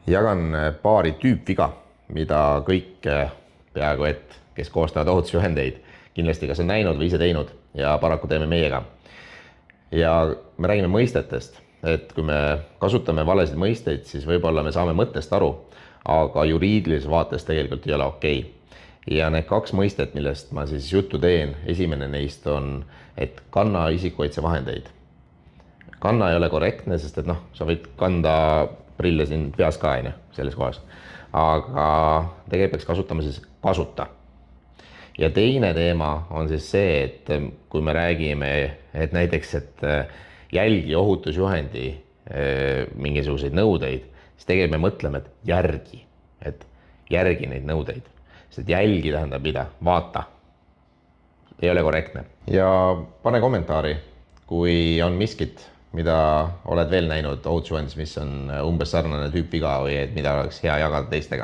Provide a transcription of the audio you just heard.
jagan paari tüüpviga, mida kõik peaaegu et, kes koostavad ohutusjuhendeid, kindlasti kas on näinud või ise teinud ja paraku teeme meiega. Ja me räägime mõistetest, et kui me kasutame valesid mõisteid, siis võib-olla me saame mõttest aru, aga juriidilises vaates tegelikult ei ole okei. Ja need kaks mõistet, millest ma siis juttu teen, esimene neist on, et kanna isikukaitsevahendeid. Kanna ei ole korrektne, sest et sa võid kanda prille siin peas ka selles kohas. Aga tegelikult peaks kasutama siis kasuta. Ja teine teema on siis see, et kui me räägime, et näiteks, et jälgi ohutusjuhendi mingisuguseid nõudeid, siis tegelikult me mõtleme, et järgi neid nõudeid. Sest jälgi tähendab mida, vaata. Ei ole korrektne. Ja pane kommentaari, kui on miskit, mida oled veel näinud ohutusjuhendis, mis on umbes sarnane tüüpviga või et mida oleks hea jagada teistega.